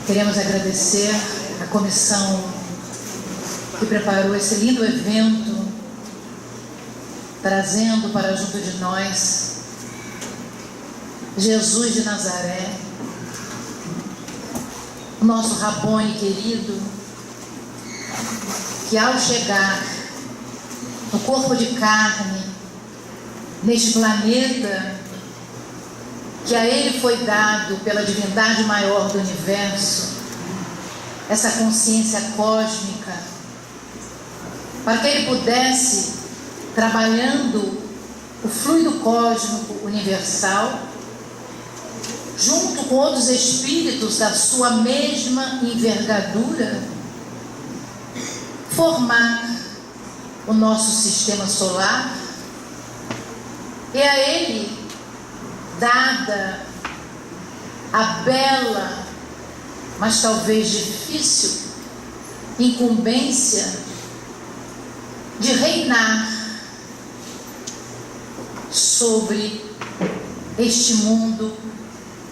Queremos agradecer a comissão que preparou esse lindo evento, trazendo para junto de nós Jesus de Nazaré, o nosso Rabone querido, que ao chegar no corpo de carne, neste planeta que a ele foi dado pela divindade maior do universo, essa consciência cósmica, para que ele pudesse, trabalhando o fluido cósmico universal, junto com outros espíritos da sua mesma envergadura, formar o nosso sistema solar, e a ele dada a bela, mas talvez difícil, incumbência de reinar sobre este mundo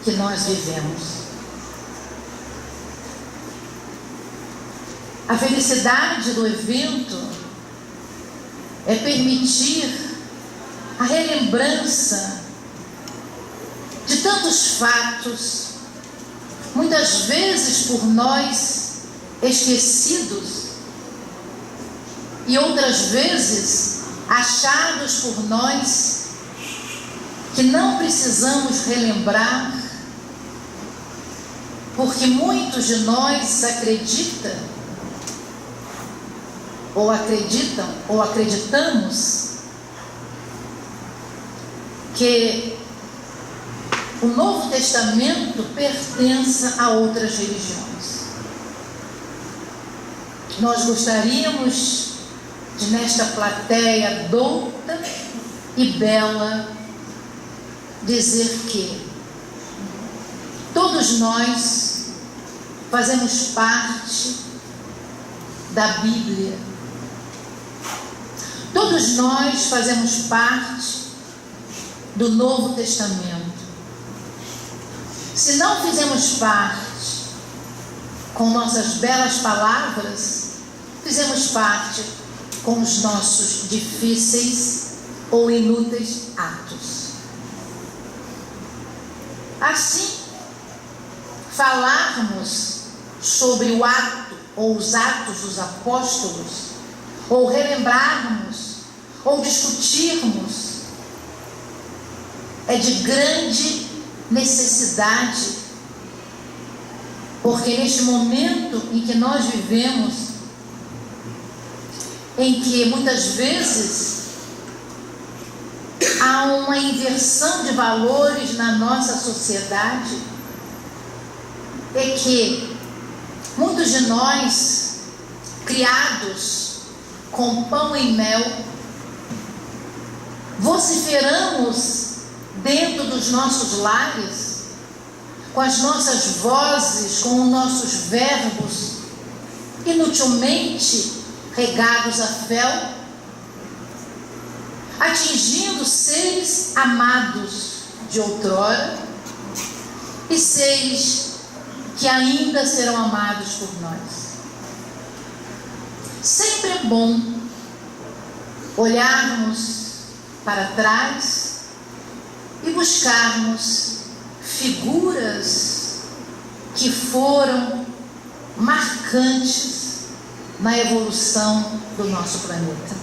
que nós vivemos. A felicidade do evento é permitir a relembrança de tantos fatos, muitas vezes por nós esquecidos e outras vezes achados por nós, que não precisamos relembrar, porque muitos de nós acreditamos que o Novo Testamento pertença a outras religiões. Nós gostaríamos de, nesta plateia douta e bela, dizer que todos nós fazemos parte da Bíblia. Todos nós fazemos parte do Novo Testamento. Se não fizemos parte com nossas belas palavras, fizemos parte com os nossos difíceis ou inúteis atos. Assim, falarmos sobre o ato ou os atos dos apóstolos, ou relembrarmos, ou discutirmos, é de grande necessidade, porque neste momento em que nós vivemos, em que muitas vezes há uma inversão de valores na nossa sociedade, é que muitos de nós, criados com pão e mel, vociferamos dentro dos nossos lares, com as nossas vozes, com os nossos verbos, inutilmente regados a fel, atingindo seres amados de outrora e seres que ainda serão amados por nós. Sempre é bom olharmos para trás e buscarmos figuras que foram marcantes na evolução do nosso planeta.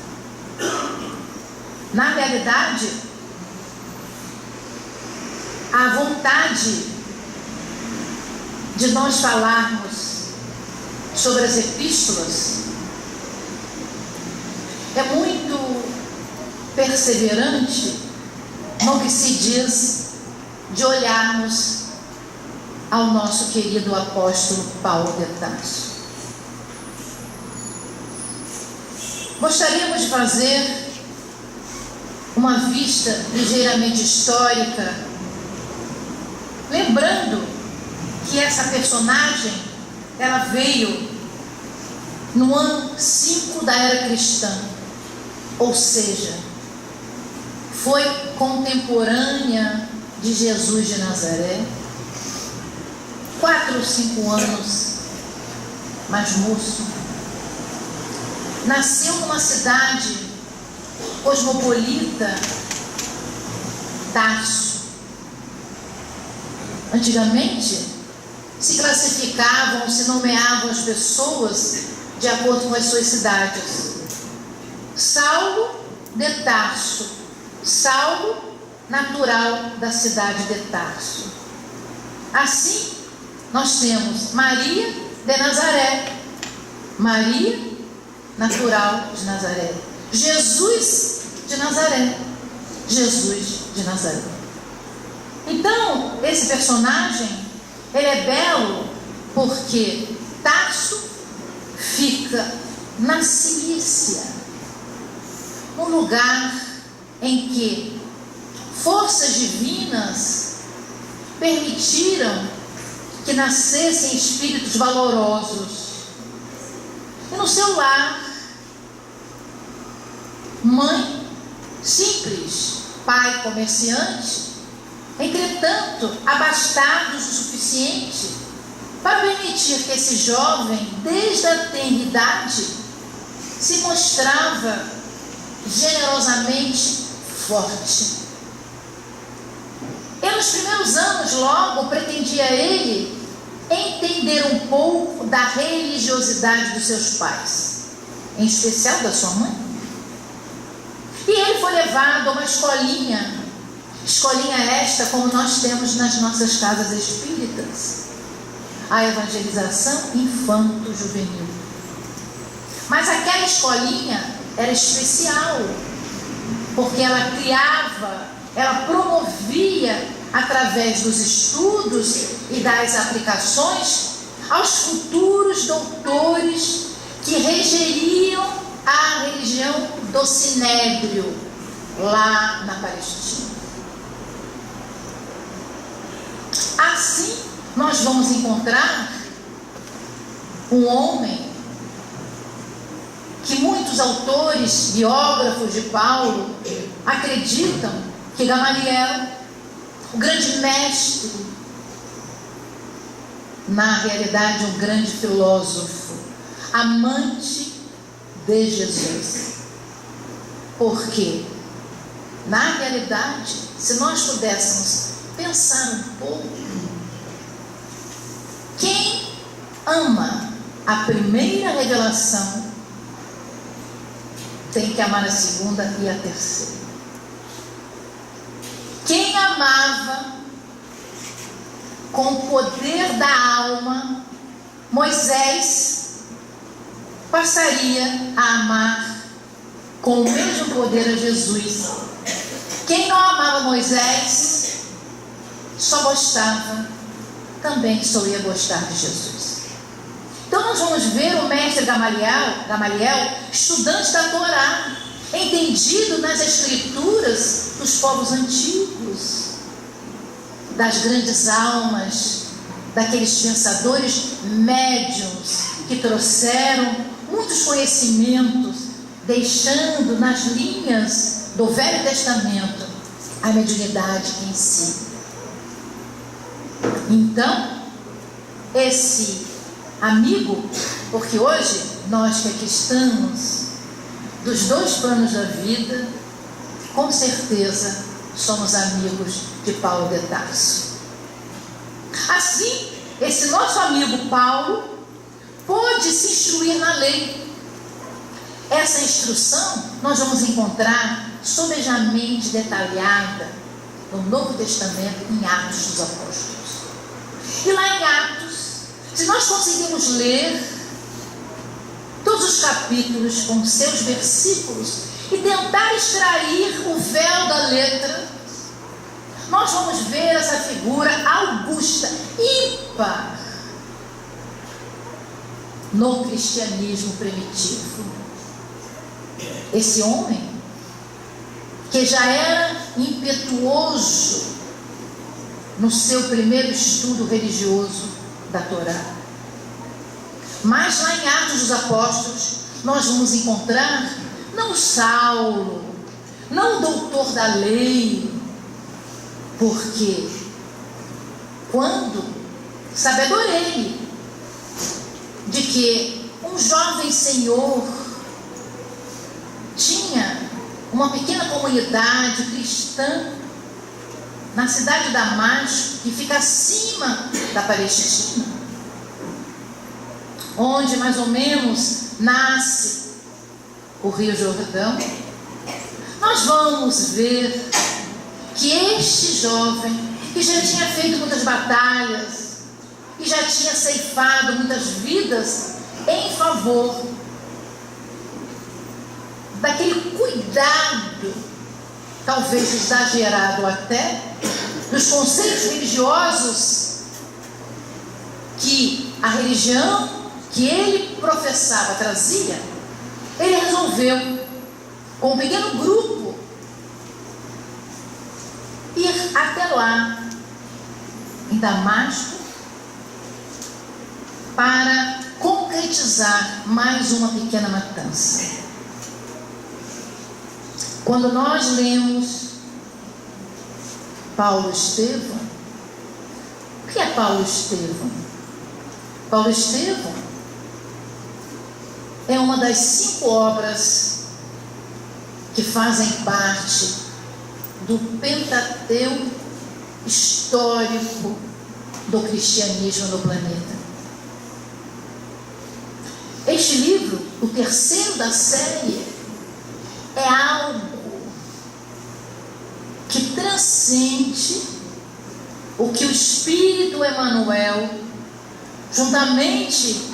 Na realidade, a vontade de nós falarmos sobre as epístolas é muito perseverante no que se diz de olharmos ao nosso querido apóstolo Paulo de Tarso. Gostaríamos de fazer uma vista ligeiramente histórica, lembrando que essa personagem, ela veio no ano 5 da era cristã, ou seja, foi contemporânea de Jesus de Nazaré, 4 ou 5 anos, mais moço. Nasceu numa cidade cosmopolita, Tarso. Antigamente, se classificavam, se nomeavam as pessoas de acordo com as suas cidades. Saulo de Tarso. Saulo, natural da cidade de Tarso. Assim, nós temos Maria de Nazaré. Maria, natural de Nazaré. Jesus de Nazaré. Jesus de Nazaré. Então, esse personagem, ele é belo porque Tarso fica na Cilícia, um lugar em que forças divinas permitiram que nascessem espíritos valorosos. E no seu lar, mãe simples, pai comerciante, entretanto abastados o suficiente para permitir que esse jovem, desde a tenra idade, se mostrava generosamente forte. E nos primeiros anos, logo, pretendia ele entender um pouco da religiosidade dos seus pais, em especial da sua mãe. E ele foi levado a uma escolinha esta como nós temos nas nossas casas espíritas, a evangelização infanto-juvenil. Mas aquela escolinha era especial, porque ela criava, ela promovia, através dos estudos e das aplicações, aos futuros doutores que regeriam a religião do Sinédrio, lá na Palestina. Assim, nós vamos encontrar um homem que muitos autores, biógrafos de Paulo, acreditam que Gamaliel, o grande mestre, na realidade um grande filósofo, amante de Jesus. Porque, na realidade, se nós pudéssemos pensar um pouco, quem ama a primeira revelação tem que amar a segunda e a terceira. Quem amava com o poder da alma Moisés, passaria a amar com o mesmo poder a Jesus. Quem não amava Moisés só gostava, também só ia gostar de Jesus. Então nós vamos ver o mestre Gamaliel, estudante da Torá, entendido nas escrituras dos povos antigos, das grandes almas, daqueles pensadores médiuns que trouxeram muitos conhecimentos, deixando nas linhas do Velho Testamento a mediunidade em si. Então, esse amigo, porque hoje nós que aqui estamos, dos dois planos da vida, com certeza somos amigos de Paulo de Tarso. Assim, esse nosso amigo Paulo pôde se instruir na lei. Essa instrução nós vamos encontrar sobejamente detalhada no Novo Testamento, em Atos dos Apóstolos. E lá em Atos, se nós conseguirmos ler todos os capítulos com seus versículos e tentar extrair o véu da letra, nós vamos ver essa figura augusta, ímpar, no cristianismo primitivo. Esse homem, que já era impetuoso no seu primeiro estudo religioso da Torá, mas lá em Atos dos Apóstolos nós vamos encontrar não Saulo, não o doutor da lei, porque quando Sabedorei de que um jovem senhor tinha uma pequena comunidade cristã na cidade de Damasco, que fica acima da Palestina, onde mais ou menos nasce o Rio Jordão. Nós vamos ver que este jovem, que já tinha feito muitas batalhas, que já tinha ceifado muitas vidas em favor daquele cuidado, talvez exagerado até, dos conceitos religiosos que a religião que ele professava trazia, ele resolveu, com um pequeno grupo, ir até lá, em Damasco, para concretizar mais uma pequena matança. Quando nós lemos Paulo Estevão, o que é Paulo Estevão? Paulo Estevão é uma das 5 obras que fazem parte do Pentateuco histórico do cristianismo no planeta. Este livro, o terceiro da série, é algo que transcende o que o Espírito Emmanuel, juntamente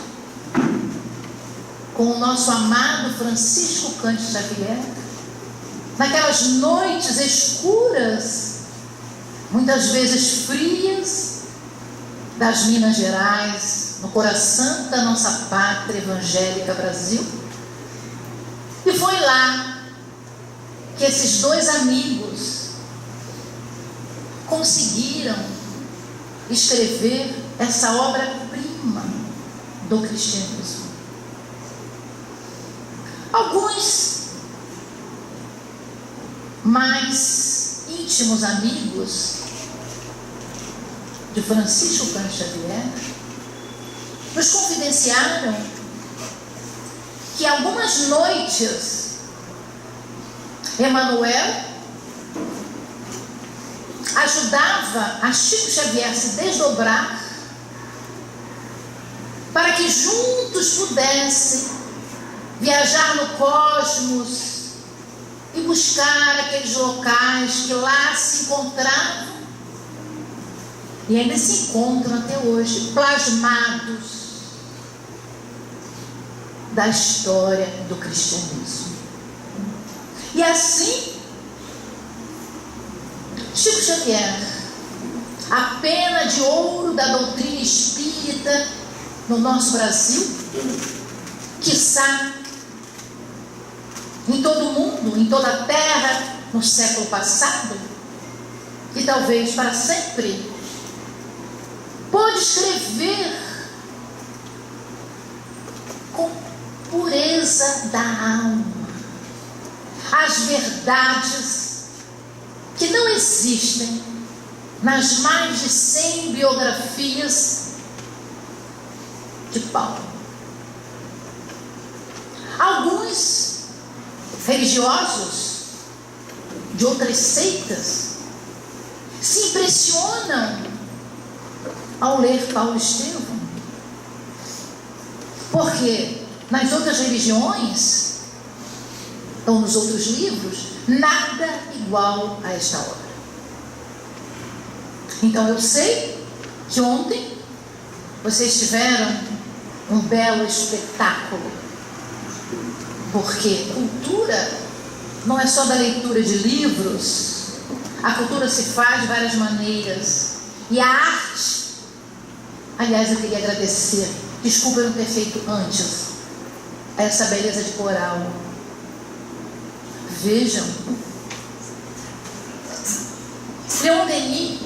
com o nosso amado Francisco Cândido Xavier, naquelas noites escuras, muitas vezes frias, das Minas Gerais, no coração da nossa pátria evangélica Brasil. E foi lá que esses 2 amigos conseguiram escrever essa obra-prima do cristianismo. Alguns mais íntimos amigos de Francisco Cândido Xavier nos confidenciaram que algumas noites Emmanuel ajudava a Chico Xavier se desdobrar para que juntos pudessem viajar no cosmos e buscar aqueles locais que lá se encontravam e ainda se encontram até hoje, plasmados da história do cristianismo. E assim, Chico Xavier, a pena de ouro da doutrina espírita no nosso Brasil, quiçá em todo o mundo, em toda a terra, no século passado, e talvez para sempre, pôde escrever com pureza da alma as verdades que não existem nas mais de 100 biografias de Paulo. Alguns religiosos de outras seitas se impressionam ao ler Paulo Estevão, porque nas outras religiões ou nos outros livros, nada igual a esta obra. Então eu sei que ontem vocês tiveram um belo espetáculo, porque cultura não é só da leitura de livros. A cultura se faz de várias maneiras, e a arte, aliás, eu queria agradecer, desculpa eu não ter feito antes essa beleza de coral. Vejam, Leon Denis,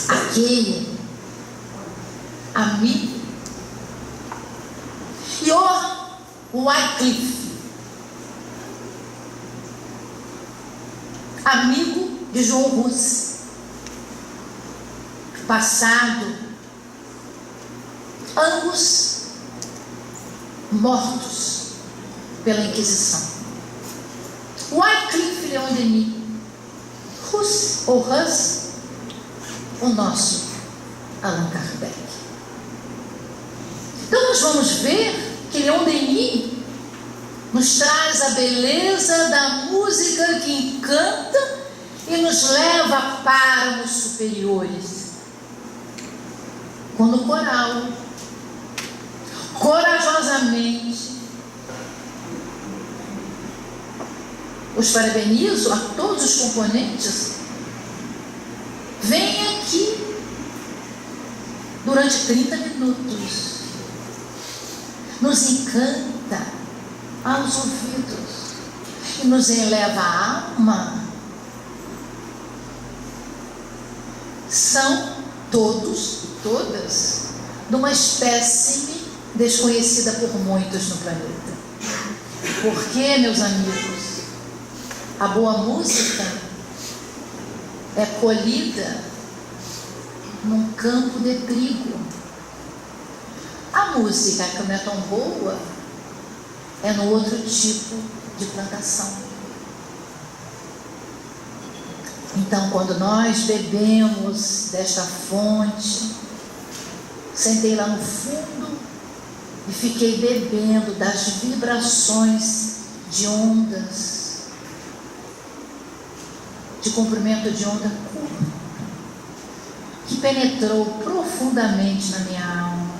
aquele amigo, e Wycliffe, amigo de João Hus, passado ambos mortos pela Inquisição. Wycliffe Leon Denis, Hus, o nosso Allan Kardec. Então nós vamos ver que Leon Denis nos traz a beleza da música que encanta e nos leva a páramos superiores. Quando o coral, corajosamente, os parabenizo a todos os componentes, vem aqui durante 30 minutos, nos encanta aos ouvidos e nos eleva a alma. São todos, todas, de uma espécime desconhecida por muitos no planeta. Porque, meus amigos, a boa música é colhida num campo de trigo. A música que não é tão boa é no outro tipo de plantação. Então, quando nós bebemos desta fonte, sentei lá no fundo e fiquei bebendo das vibrações de ondas, de comprimento de onda curta, que penetrou profundamente na minha alma.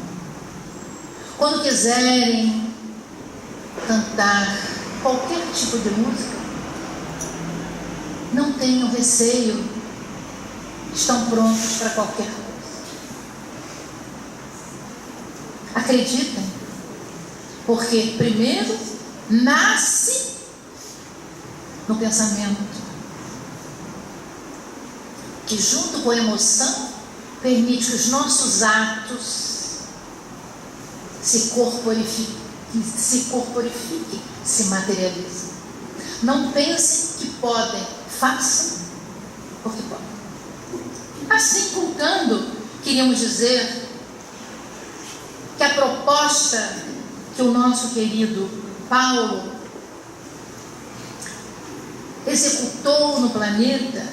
Quando quiserem cantar qualquer tipo de música, não tenham receio, estão prontos para qualquer coisa. Acreditem, porque primeiro nasce no pensamento, que junto com a emoção permite que os nossos atos se corporifiquem, se materializem. Não pensem que podem, façam porque podem. Assim, cultando, queríamos dizer que a proposta que o nosso querido Paulo executou no planeta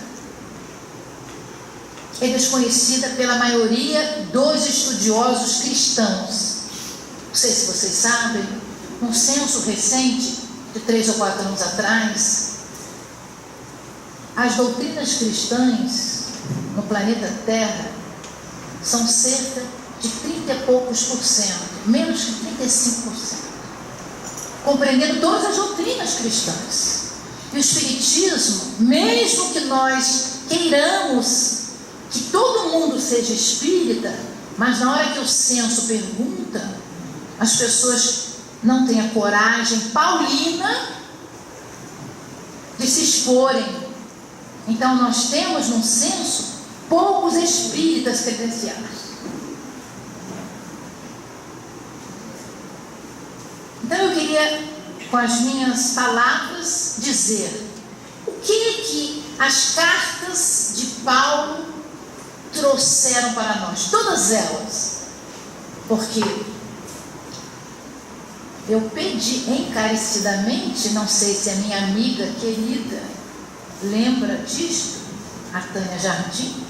é desconhecida pela maioria dos estudiosos cristãos. Não sei se vocês sabem, num censo recente, de 3 ou 4 anos atrás, as doutrinas cristãs no planeta Terra são cerca de 30 e poucos por cento, menos que 35%, compreendendo todas as doutrinas cristãs. E o Espiritismo, mesmo que nós queiramos que todo mundo seja espírita, mas na hora que o censo pergunta, as pessoas não têm a coragem paulina de se exporem. Então nós temos no censo poucos espíritas credenciados. Então eu queria, com as minhas palavras, dizer o que as cartas de Paulo trouxeram para nós, todas elas, porque eu pedi encarecidamente, não sei se a minha amiga querida lembra disto, a Tânia Jardim,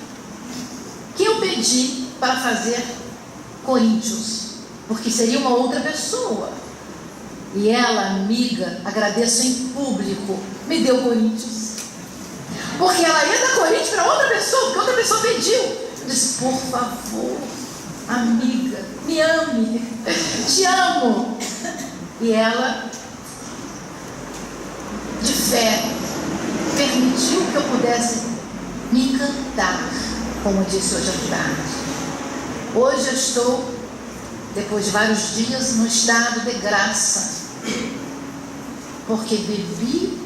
que eu pedi para fazer Coríntios, porque seria uma outra pessoa, e ela, amiga, agradeço em público, me deu Coríntios, porque ela ia dar Coríntios para outra pessoa, porque outra pessoa pediu. Eu disse, por favor, amiga, me ame, te amo. E ela, de fé, permitiu que eu pudesse me encantar, como disse hoje à tarde. Hoje eu estou, depois de vários dias, no estado de graça, porque bebi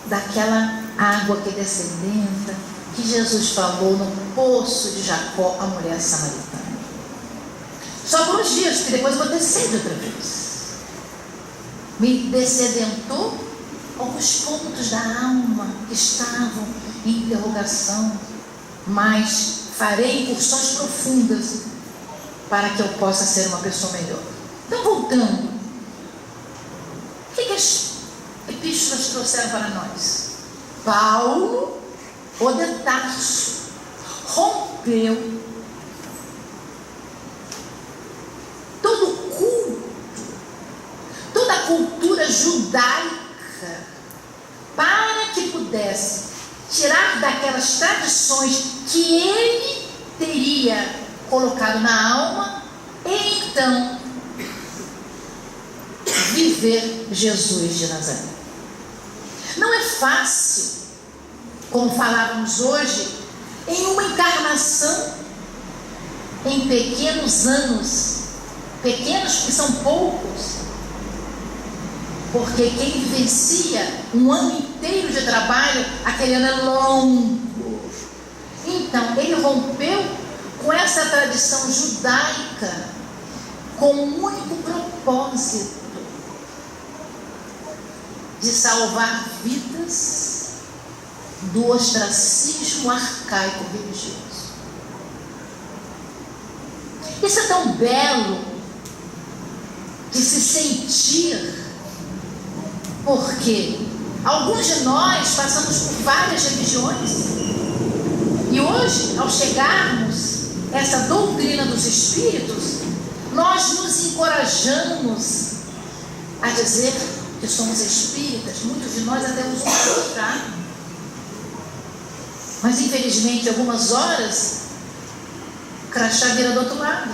daquela água que descendenta, que Jesus falou no poço de Jacó, a mulher samaritana. Só por uns dias, porque depois eu vou ter sede outra vez. Me dessedentou alguns pontos da alma que estavam em interrogação, mas farei incursões profundas para que eu possa ser uma pessoa melhor. Então, voltando, o que as epístolas trouxeram para nós? Paulo, o de Tarso, rompeu todo o culto, toda a cultura judaica, para que pudesse tirar daquelas tradições que ele teria colocado na alma e então viver Jesus de Nazaré. Não é fácil, como falávamos hoje, em uma encarnação, em pequenos anos, pequenos que são poucos, porque quem vivencia um ano inteiro de trabalho, aquele ano é longo. Então, ele rompeu com essa tradição judaica, com um único propósito: de salvar vidas do ostracismo arcaico religioso. Isso é tão belo de se sentir, porque alguns de nós passamos por várias religiões e hoje, ao chegarmos a essa doutrina dos Espíritos, nós nos encorajamos a dizer que somos espíritas. Muitos de nós até usam crachá, mas infelizmente algumas horas o crachá vira do outro lado,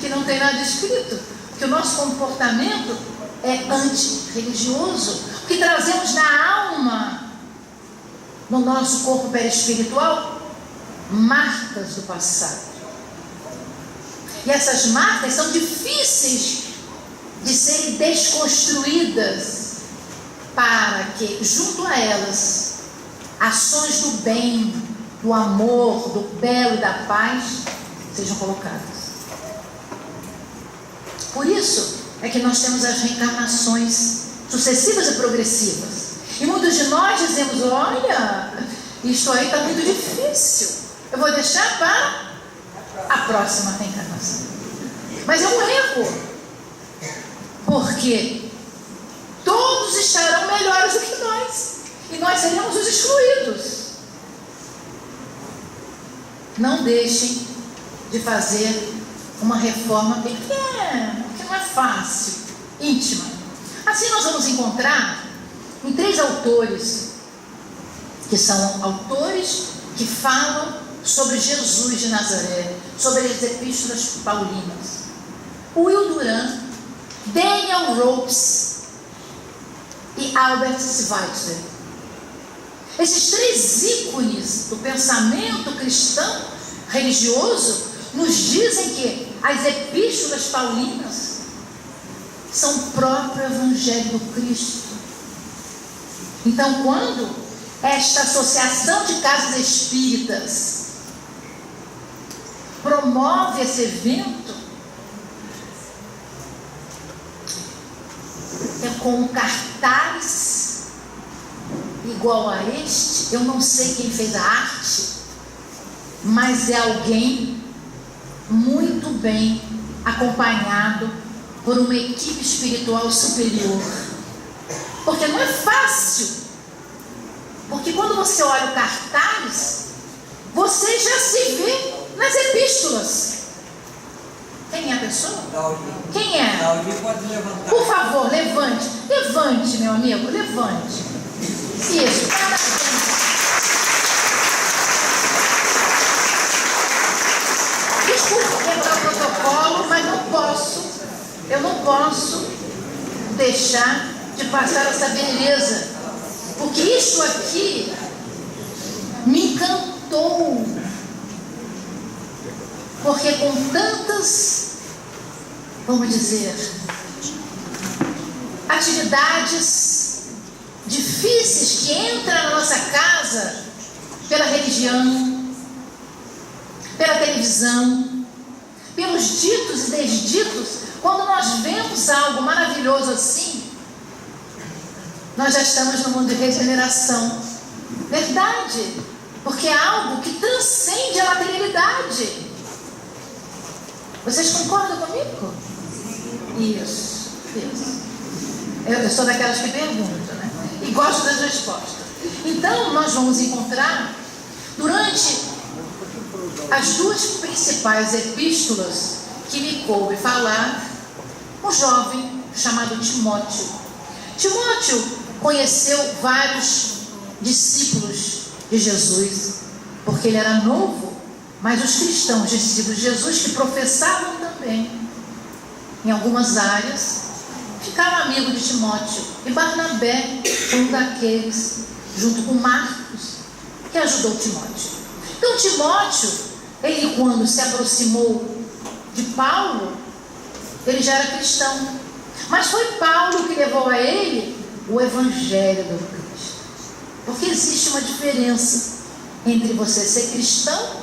que não tem nada escrito, que o nosso comportamento é antirreligioso, porque trazemos na alma, no nosso corpo perispiritual, marcas do passado. E essas marcas são difíceis de serem desconstruídas, para que, junto a elas, ações do bem, do amor, do belo e da paz sejam colocadas. Por isso é que nós temos as reencarnações sucessivas e progressivas. E muitos de nós dizemos: olha, isto aí está muito difícil, eu vou deixar para a próxima reencarnação. Mas é um erro, porque todos estarão melhores do que nós, e nós seremos os excluídos. Não deixem de fazer uma reforma pequena, que não é fácil, íntima. Assim nós vamos encontrar em 3 autores, que são autores que falam sobre Jesus de Nazaré, sobre as epístolas paulinas: Will Durant, Daniel Ropes e Albert Schweitzer. Esses 3 ícones do pensamento cristão religioso nos dizem que as epístolas paulinas são o próprio Evangelho do Cristo. Então, quando esta associação de casas espíritas promove esse evento, é com um cartaz igual a este. Eu não sei quem fez a arte, mas é alguém muito bem acompanhado por uma equipe espiritual superior, porque não é fácil. Porque quando você olha o cartaz, você já se vê nas epístolas. Quem é a pessoa? Quem é? Pode levantar. Por favor, levante. Levante, meu amigo, levante. Isso, parabéns. Desculpa quebrar o protocolo, mas eu não posso deixar de passar essa beleza, porque isso aqui me encantou, porque com tantas, vamos dizer, atividades difíceis que entram na nossa casa pela religião, pela televisão, pelos ditos e desditos, quando nós vemos algo maravilhoso assim, nós já estamos no mundo de regeneração. Verdade, porque é algo que transcende a materialidade. Vocês concordam comigo? Isso. Eu sou daquelas que perguntam, né? E gosto das respostas. Então, nós vamos encontrar, durante as duas principais epístolas que me coube falar, um jovem chamado Timóteo. Timóteo conheceu vários discípulos de Jesus, porque ele era novo, mas os cristãos discípulos de Jesus, que professavam também em algumas áreas, ficaram amigos de Timóteo. E Barnabé foi um daqueles, junto com Marcos, que ajudou Timóteo. Então Timóteo, ele quando se aproximou de Paulo, ele já era cristão. Mas foi Paulo que levou a ele o Evangelho do Cristo. Porque existe uma diferença entre você ser cristão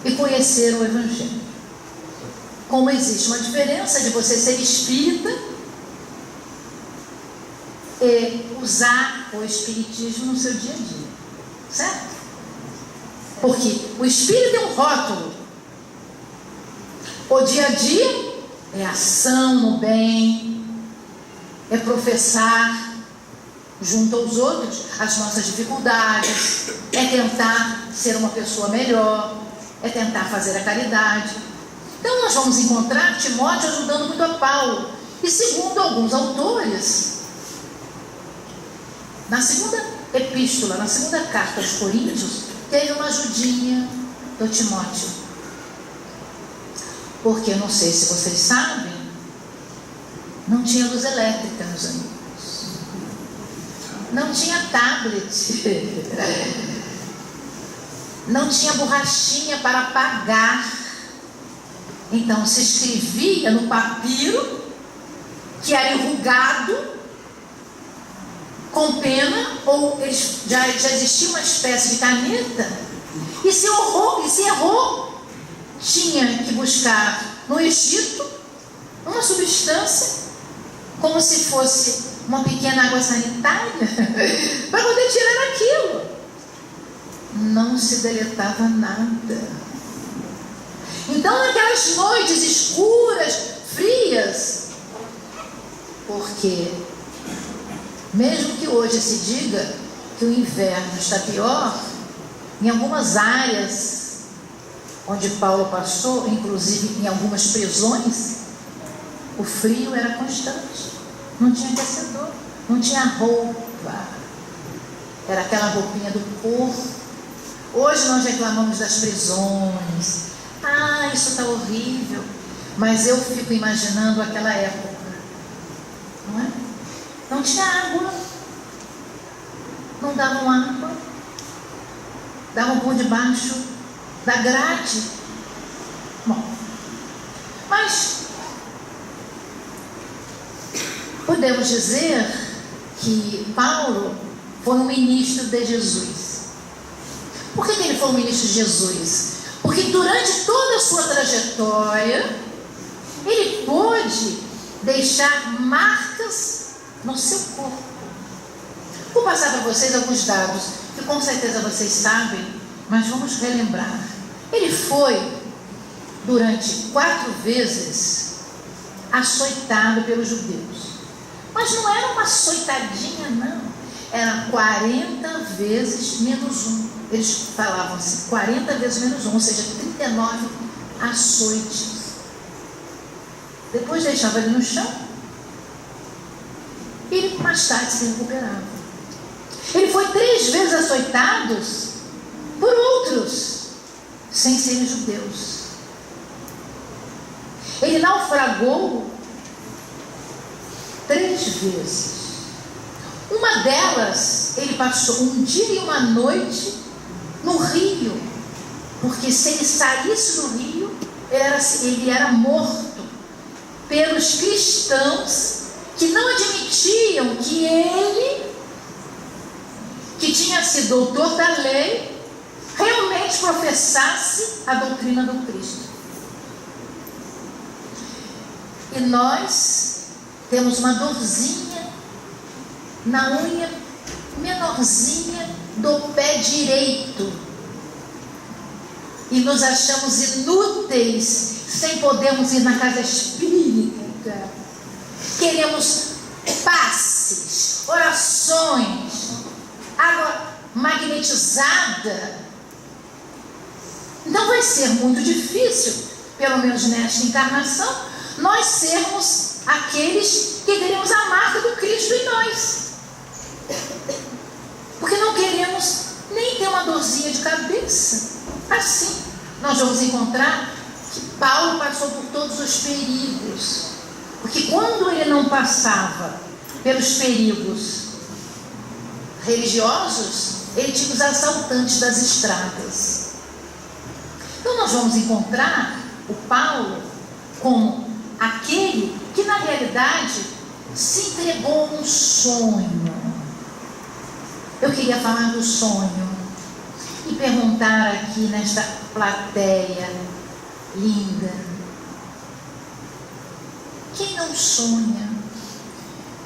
e conhecer o Evangelho. Como existe uma diferença de você ser espírita e usar o espiritismo no seu dia a dia. Certo? Porque o espírito tem um rótulo. O dia a dia é ação no bem, é professar junto aos outros as nossas dificuldades, é tentar ser uma pessoa melhor, é tentar fazer a caridade. Então nós vamos encontrar Timóteo ajudando muito a Paulo. E segundo alguns autores, na segunda epístola, na segunda carta aos Coríntios, teve uma ajudinha do Timóteo. Porque, não sei se vocês sabem, não tinha luz elétrica, meus amigos. Não tinha tablet. Não tinha borrachinha para apagar. Então se escrevia no papiro, que era enrugado, com pena, ou já existia uma espécie de caneta, e se errou, tinha que buscar no Egito uma substância, como se fosse uma pequena água sanitária, para poder tirar aquilo. Não se deletava nada. Então, naquelas noites escuras, frias, porque mesmo que hoje se diga que o inverno está pior, em algumas áreas onde Paulo passou, inclusive em algumas prisões, o frio era constante. Não tinha aquecedor, não tinha roupa. Era aquela roupinha do corpo. Hoje nós reclamamos das prisões. Ah, isso está horrível. Mas eu fico imaginando aquela época. Não é? Não tinha água. Não davam água. Davam por debaixo da grade. Bom, mas podemos dizer que Paulo foi um ministro de Jesus. Por que ele foi um ministro de Jesus? Porque durante toda a sua trajetória, ele pôde deixar marcas no seu corpo. Vou passar para vocês alguns dados, que com certeza vocês sabem, mas vamos relembrar. Ele foi, durante 4 vezes, açoitado pelos judeus. Mas não era uma açoitadinha, não. Era 40 vezes menos 1. Eles falavam assim, 40 vezes menos 1, ou seja, 39 açoites. Depois deixava ele no chão, e ele mais tarde se recuperava. Ele foi 3 vezes açoitado por outros, sem serem judeus. Ele naufragou 3 vezes. Uma delas, ele passou um dia e uma noite no rio, porque se ele saísse do rio, ele era morto pelos cristãos que não admitiam que ele, que tinha sido doutor da lei, realmente professasse a doutrina do Cristo. E nós temos uma dorzinha na unha menorzinha do pé direito e nos achamos inúteis, sem podermos ir na casa espírita. Queremos passes, orações, água magnetizada. Então vai ser muito difícil, pelo menos nesta encarnação, nós sermos aqueles que teremos a marca do Cristo em nós. Porque não queremos nem ter uma dorzinha de cabeça. Assim, nós vamos encontrar que Paulo passou por todos os perigos. Porque quando ele não passava pelos perigos religiosos, ele tinha os assaltantes das estradas. Então nós vamos encontrar o Paulo como aquele que na realidade se entregou a um sonho. Eu queria falar do sonho e perguntar aqui nesta plateia linda: quem não sonha?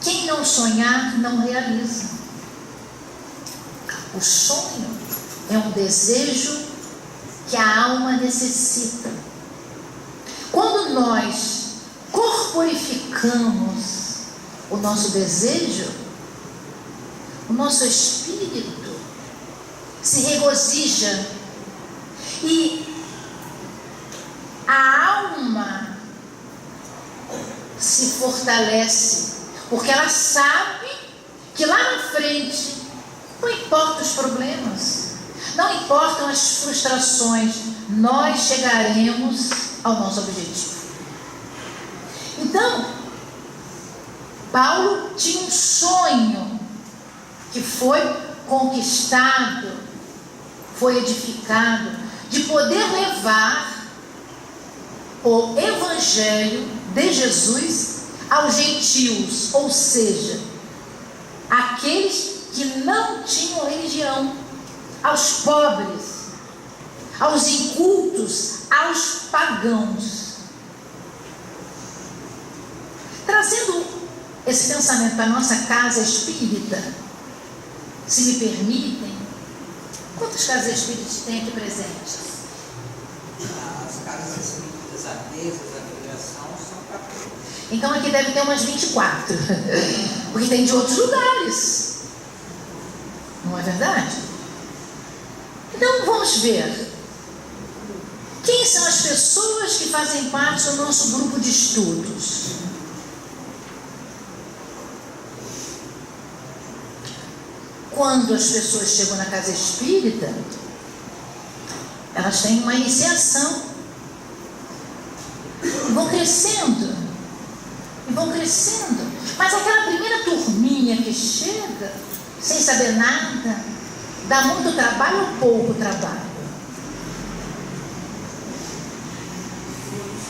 Quem não sonhar não realiza. O sonho é um desejo que a alma necessita. Quando nós corporificamos o nosso desejo, o nosso espírito se regozija e a alma se fortalece, porque ela sabe que lá na frente não importam os problemas, não importam as frustrações, nós chegaremos ao nosso objetivo. Então, Paulo tinha um sonho que foi conquistado, foi edificado, de poder levar o Evangelho de Jesus aos gentios, ou seja, aqueles que não tinham religião, aos pobres, aos incultos, aos pagãos. Trazendo esse pensamento para a nossa casa espírita, se me permitem, quantas casas espíritas tem aqui presentes? As casas espíritas ateias da federação são 14. Então aqui deve ter umas 24, porque tem de outros lugares, não é verdade? Então vamos ver, quem são as pessoas que fazem parte do nosso grupo de estudos? Quando as pessoas chegam na casa espírita, elas têm uma iniciação, e vão crescendo, mas aquela primeira turminha que chega, sem saber nada, dá muito trabalho ou pouco trabalho?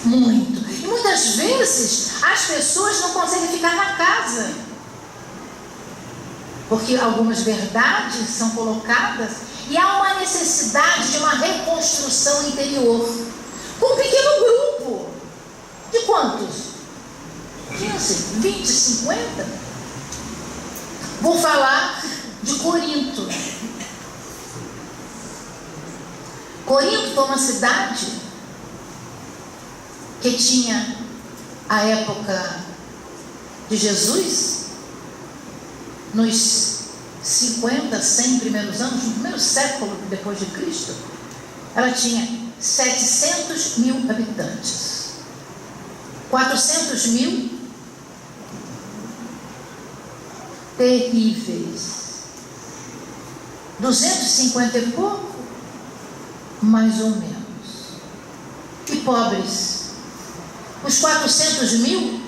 Muito. E muitas vezes as pessoas não conseguem ficar na casa, porque algumas verdades são colocadas e há uma necessidade de uma reconstrução interior, com um pequeno grupo. De quantos? 15, 20, 50? Vou falar de Corinto. Corinto foi uma cidade que tinha a época de Jesus, nos 50, 100 primeiros anos, no primeiro século depois de Cristo, ela tinha 700 mil habitantes, 400 mil terríveis, 250 e pouco, mais ou menos, e pobres. Os 400 mil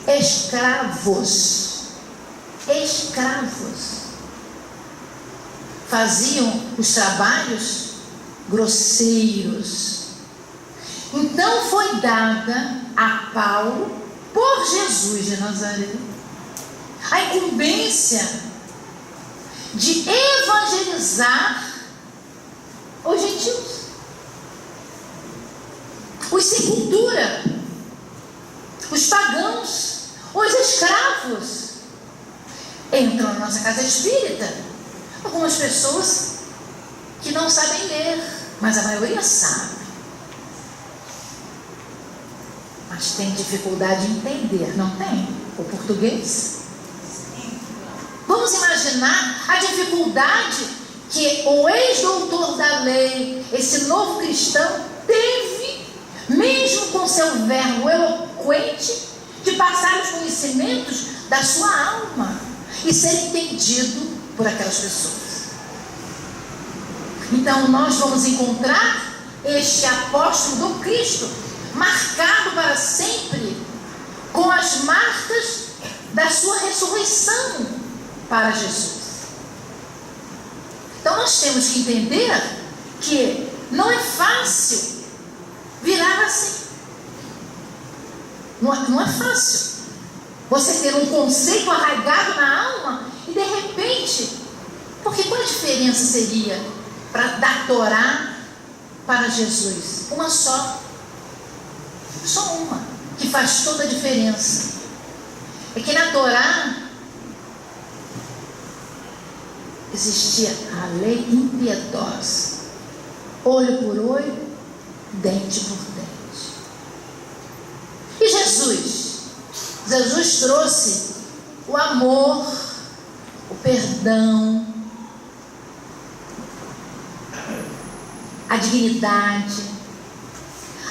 escravos, faziam os trabalhos grosseiros. Então foi dada a Paulo, por Jesus de Nazaré, a incumbência de evangelizar os gentios, os sem cultura, os pagãos, os escravos. Entram na nossa casa espírita algumas pessoas que não sabem ler, mas a maioria sabe. mas tem dificuldade em entender, não tem? O português? Vamos imaginar a dificuldade que o ex-doutor da lei, esse novo cristão, teve, mesmo com seu verbo eloquente, de passar os conhecimentos da sua alma e ser entendido por aquelas pessoas. Então nós vamos encontrar este apóstolo do Cristo, marcado para sempre com as marcas da sua ressurreição para Jesus. Então nós temos que entender que não é fácil virar assim. Não é fácil você ter um conceito arraigado na alma e de repente, porque qual a diferença seria da Torá para Jesus? Uma só uma, que faz toda a diferença. É que na Torá existia a lei impiedosa, olho por olho, dente por dente. E Jesus trouxe o amor, o perdão, a dignidade,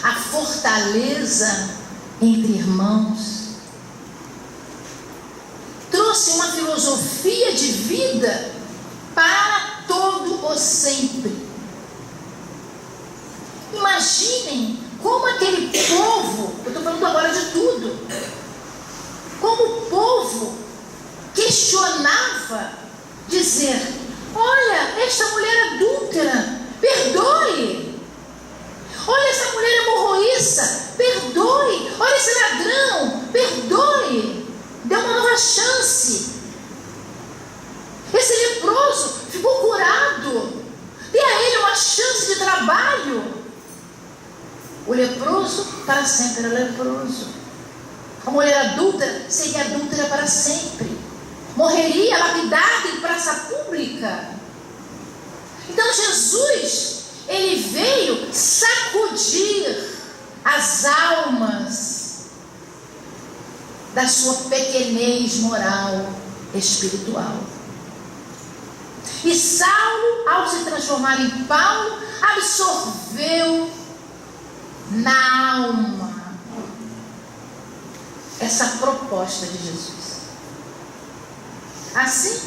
a fortaleza entre irmãos. Trouxe uma filosofia de vida para todo o sempre. Imaginem como aquele povo, eu estou falando agora de tudo, como o povo questionava, dizer: olha, esta mulher adúltera, perdoe. Olha, essa mulher hemorroíça, perdoe. Olha esse ladrão, perdoe. Dê uma nova chance. Esse leproso ficou curado. Dê a ele uma chance de trabalho. O leproso para sempre era leproso. A mulher adúltera seria adúltera para sempre. Morreria lapidada em praça pública. Então Jesus, ele veio sacudir as almas da sua pequenez moral espiritual. E Saulo, ao se transformar em Paulo, absorveu na alma essa proposta de Jesus. Assim,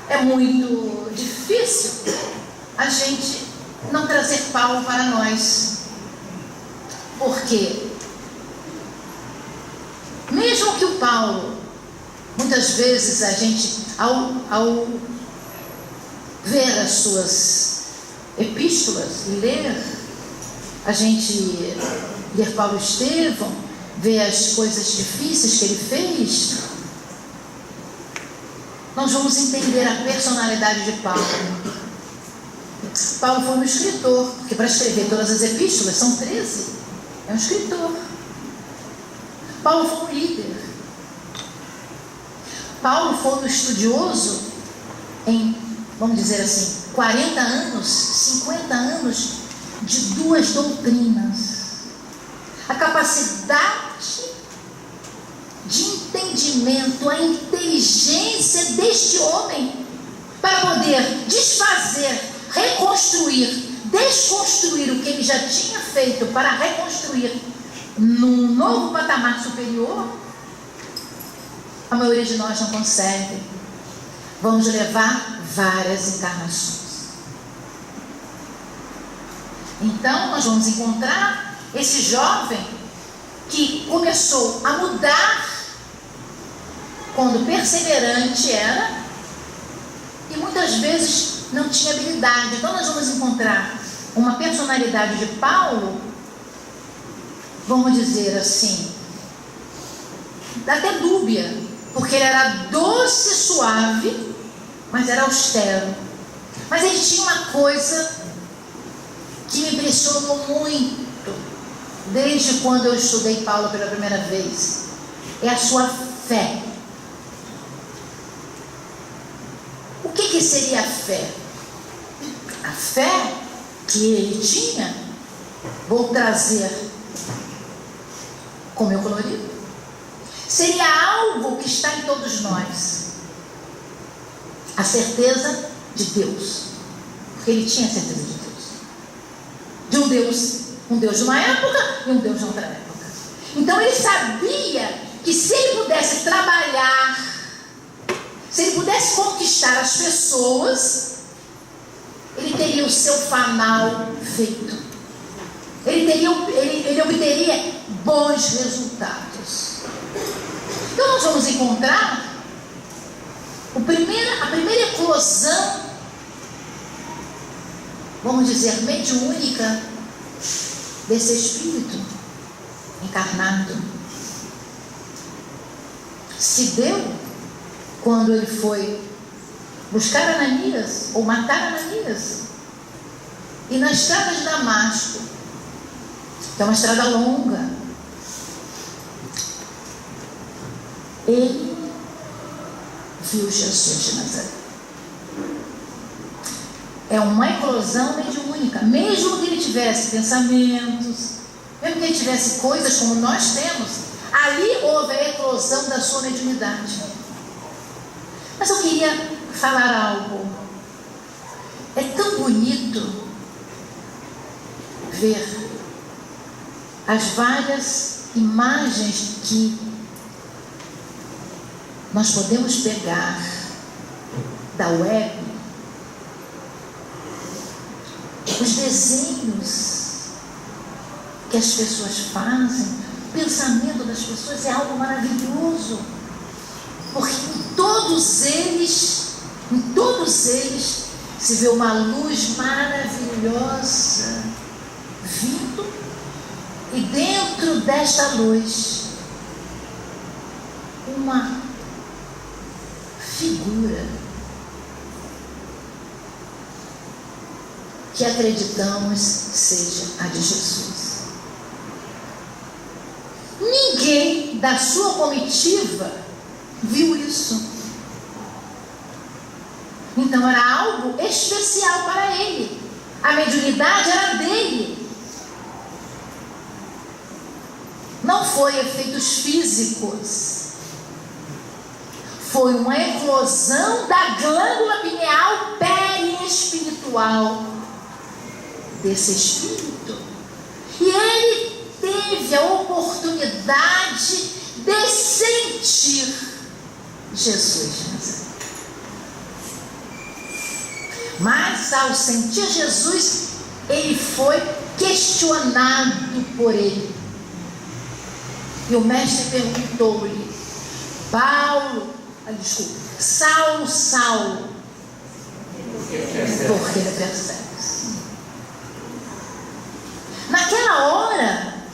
é muito difícil a gente não trazer Paulo para nós. Porque mesmo que o Paulo, muitas vezes a gente, ao ver as suas epístolas, a gente ler Paulo Estevão, ver as coisas difíceis que ele fez, nós vamos entender a personalidade de Paulo. Paulo foi um escritor, porque para escrever todas as epístolas, são 13, é um escritor. Paulo foi um líder. Paulo foi um estudioso em, vamos dizer assim, 40 anos, 50 anos de 2 doutrinas. A capacidade de entendimento, a inteligência deste homem para poder desfazer, reconstruir, desconstruir o que ele já tinha feito para reconstruir num novo patamar superior, a maioria de nós não consegue. Vamos levar várias encarnações. Então nós vamos encontrar esse jovem que começou a mudar quando perseverante era e muitas vezes não tinha habilidade. Então nós vamos encontrar uma personalidade de Paulo, vamos dizer assim, até dúbia, porque ele era doce e suave, mas era austero. Mas ele tinha uma coisa que me impressionou muito desde quando eu estudei Paulo pela primeira vez: é a sua fé. O que seria a fé? A fé que ele tinha, vou trazer com o meu colorido. Seria algo que está em todos nós. A certeza de Deus. Porque ele tinha a certeza de Deus. De um Deus de uma época e um Deus de outra época. Então ele sabia que se ele pudesse trabalhar, se ele pudesse conquistar as pessoas, ele teria o seu fanal feito. Ele obteria bons resultados. Então nós vamos encontrar a primeira eclosão, vamos dizer, mediúnica desse Espírito encarnado. Se deu quando ele foi buscar Ananias, ou matar Ananias, e na estrada de Damasco, que é uma estrada longa, ele viu Jesus de Nazaré. É uma eclosão mediúnica, mesmo que ele tivesse pensamentos, mesmo que ele tivesse coisas como nós temos, ali houve a eclosão da sua mediunidade. Mas eu queria falar algo. É tão bonito ver as várias imagens que nós podemos pegar da web, os desenhos que as pessoas fazem, o pensamento das pessoas é algo maravilhoso, porque em todos eles se vê uma luz maravilhosa vindo, e dentro desta luz uma figura que acreditamos seja a de Jesus. Ninguém da sua comitiva viu isso. Então era algo especial para ele. A mediunidade era dele. Não foi efeitos físicos. Foi uma eclosão da glândula pineal periespiritual desse espírito. E ele teve a oportunidade de sentir Jesus de Nazaré. Mas ao sentir Jesus, ele foi questionado por ele. E o mestre perguntou-lhe: Saulo, Saulo, por que me persegues? Naquela hora,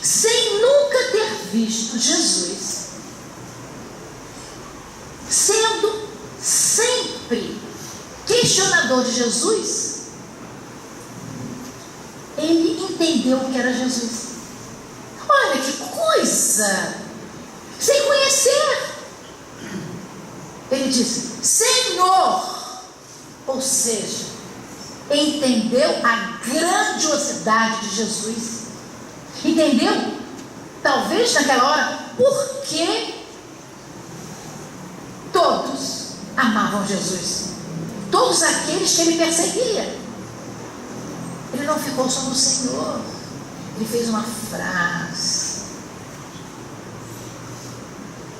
sem nunca ter visto Jesus, sendo sempre questionador de Jesus, ele entendeu o que era Jesus. Olha que coisa! Sem conhecer, ele disse: Senhor, ou seja, entendeu a grandiosidade de Jesus, entendeu, talvez naquela hora, por que todos amavam Jesus, todos aqueles que ele perseguia. Ele não ficou só no Senhor, ele fez uma frase: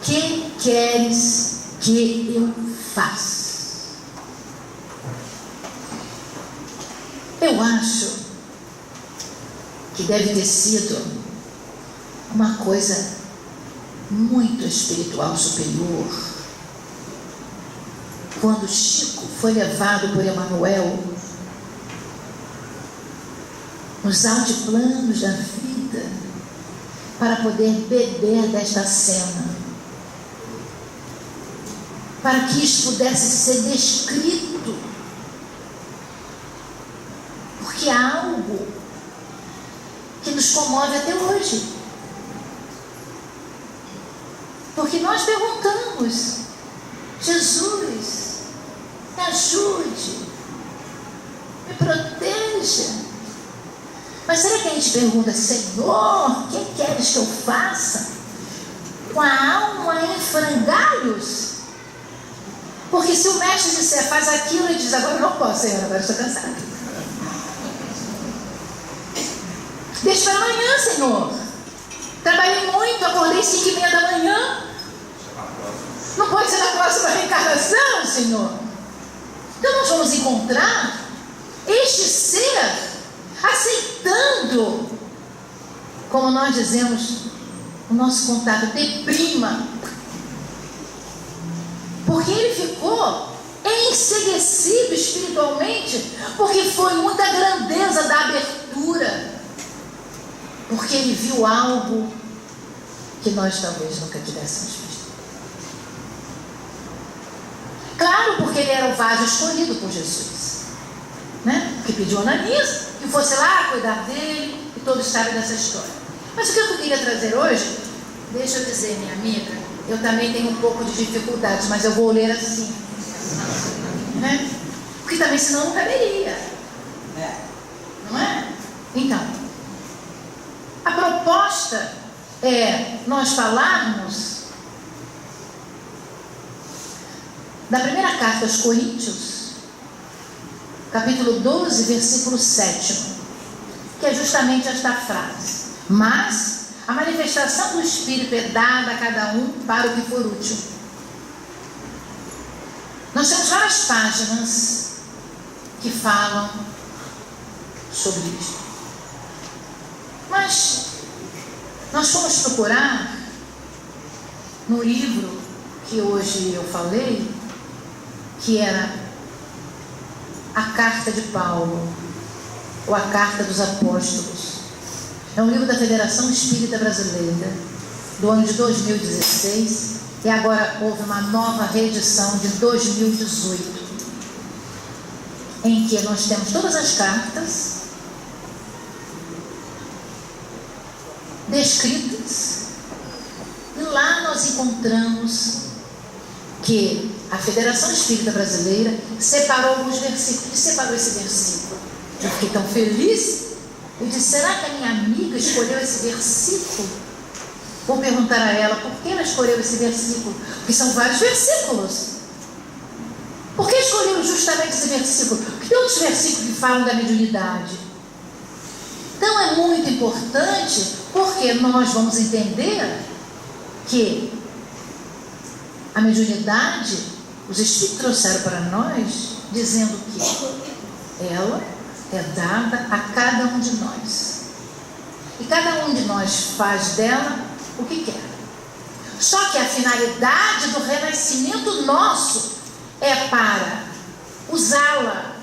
que queres que eu faça? Eu acho que deve ter sido uma coisa muito espiritual superior, quando Chico foi levado por Emmanuel nos altiplanos da vida para poder beber desta cena, para que isso pudesse ser descrito, porque há algo que nos comove até hoje. Porque nós perguntamos: Jesus, me ajude, me proteja. Mas será que a gente pergunta, Senhor, o que queres que eu faça? Com a alma em frangalhos? Porque se o mestre disser, faz aquilo, ele diz, agora eu não posso, Senhor, agora eu estou cansado. Deixa para amanhã, Senhor. Trabalhei muito, acordei 5h30 da manhã. Não pode ser na próxima reencarnação, Senhor. Então nós vamos encontrar este ser aceitando, como nós dizemos, o nosso contato deprima, porque ele ficou enseguecido espiritualmente, porque foi muita grandeza da abertura, porque ele viu algo que nós talvez nunca tivéssemos visto. Claro, porque ele era o vaso escolhido por Jesus, né? Que pediu a Ananias que fosse lá cuidar dele, e todos sabem dessa história. Mas o que eu queria trazer hoje, deixa eu dizer, minha amiga, eu também tenho um pouco de dificuldade, mas eu vou ler assim, né? Porque também senão não caberia, não é? Então, a proposta é nós falarmos da primeira carta aos Coríntios, capítulo 12, versículo 7, que é justamente esta frase: mas a manifestação do Espírito é dada a cada um para o que for útil. Nós temos várias páginas que falam sobre isso, mas nós fomos procurar no livro que hoje eu falei, que era a Carta de Paulo, ou a Carta dos Apóstolos. É um livro da Federação Espírita Brasileira, do ano de 2016, e agora houve uma nova reedição de 2018, em que nós temos todas as cartas descritas, e lá nós encontramos que a Federação Espírita Brasileira separou alguns versículos. E separou esse versículo. Eu fiquei tão feliz. Eu disse, será que a minha amiga escolheu esse versículo? Vou perguntar a ela, por que ela escolheu esse versículo? Porque são vários versículos. Por que escolheu justamente esse versículo? Porque tem outros versículos que falam da mediunidade. Então é muito importante, porque nós vamos entender que a mediunidade, os Espíritos trouxeram para nós, dizendo que ela é dada a cada um de nós. E cada um de nós faz dela o que quer. Só que a finalidade do renascimento nosso é para usá-la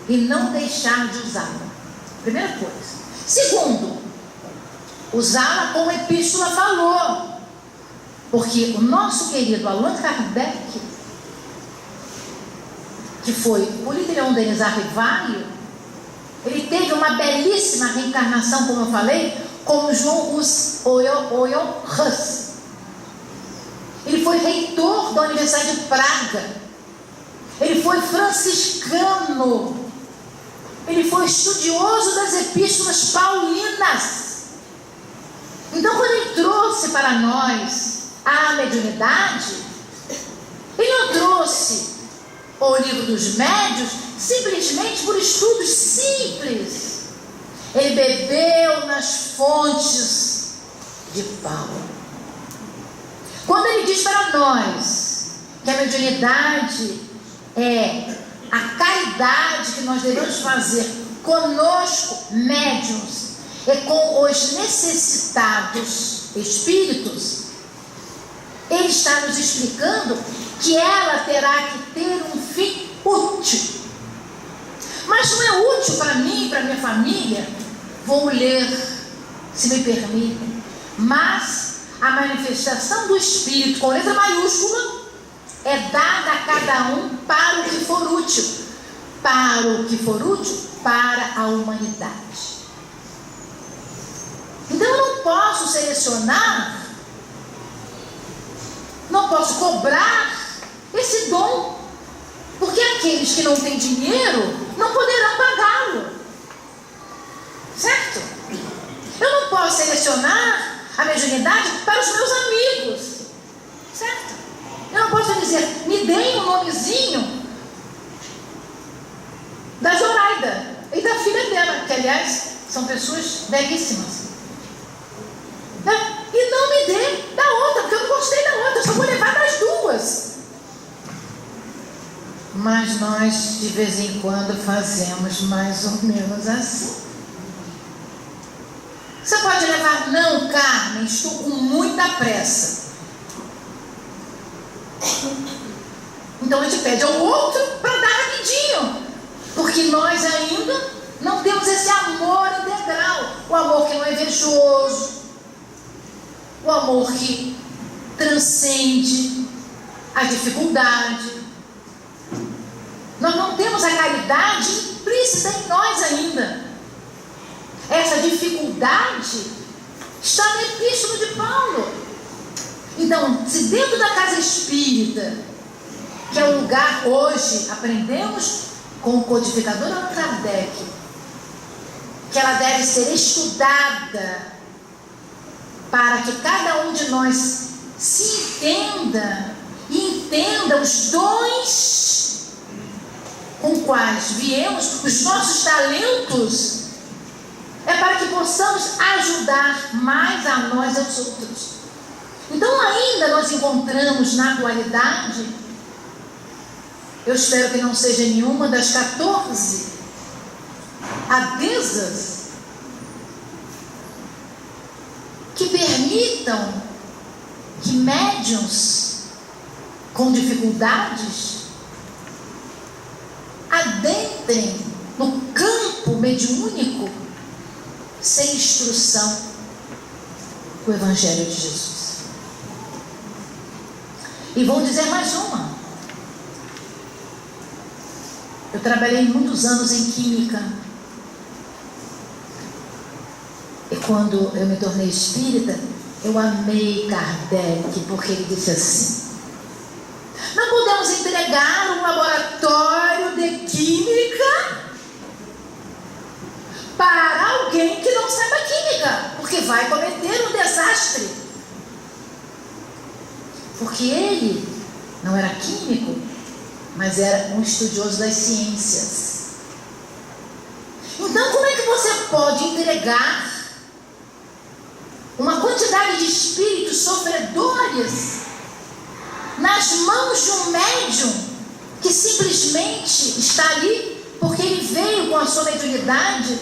e não deixar de usá-la. Primeira coisa. Segundo, usá-la como a Epístola falou. Porque o nosso querido Allan Kardec, que foi o Leon Denis Arrivalho, ele teve uma belíssima reencarnação, como eu falei, como João Oyon Hus. Ele foi reitor da Universidade de Praga. Ele foi franciscano. Ele foi estudioso das epístolas paulinas. Então, quando ele trouxe para nós a mediunidade, ele não trouxe o livro dos médios simplesmente por estudos simples. Ele bebeu nas fontes de Paulo. Quando ele diz para nós que a mediunidade é a caridade que nós devemos fazer conosco, médiuns, e com os necessitados espíritos, ele está nos explicando que ela terá que ter um fim útil. Mas não é útil para mim, para minha família. Vou ler, se me permitem. Mas a manifestação do Espírito, com letra maiúscula, é dada a cada um para o que for útil. Para o que for útil, para a humanidade. Então eu não posso selecionar, não posso cobrar esse dom, porque aqueles que não têm dinheiro não poderão pagá-lo, certo? selecionar a mediunidade para os meus amigos, certo? Eu não posso dizer, me deem um nomezinho da Zoraida e da filha dela, que aliás são pessoas belíssimas, né? E não me dê da outra, porque eu não gostei da outra, eu só vou levar das duas. Mas nós de vez em quando fazemos mais ou menos assim. Você pode levar, não, Carmen, estou com muita pressa. Então a gente pede ao outro para dar rapidinho, porque nós ainda não temos esse amor integral, o amor que não é invejoso, o amor que transcende a dificuldade. Nós não temos a caridade implícita em nós ainda. Essa dificuldade está no Epístola de Paulo. Então, se dentro da casa espírita, que é um lugar hoje, aprendemos com o codificador Allan Kardec, que ela deve ser estudada para que cada um de nós se entenda e entenda os dons com quais viemos, os nossos talentos, é para que possamos ajudar mais a nós e aos outros. Então ainda nós encontramos na atualidade, eu espero que não seja nenhuma das 14 adesas que permitam que médiuns com dificuldades adentrem no campo mediúnico sem instrução do Evangelho de Jesus. E vou dizer mais uma. Eu trabalhei muitos anos em química. E quando eu me tornei espírita, eu amei Kardec, porque ele disse assim: não podemos entregar um laboratório de química para alguém que não saiba química, porque vai cometer um desastre. Porque ele não era químico, mas era um estudioso das ciências. Então, como é que você pode entregar uma quantidade de espíritos sofredores nas mãos de um médium que simplesmente está ali porque ele veio com a sua mediunidade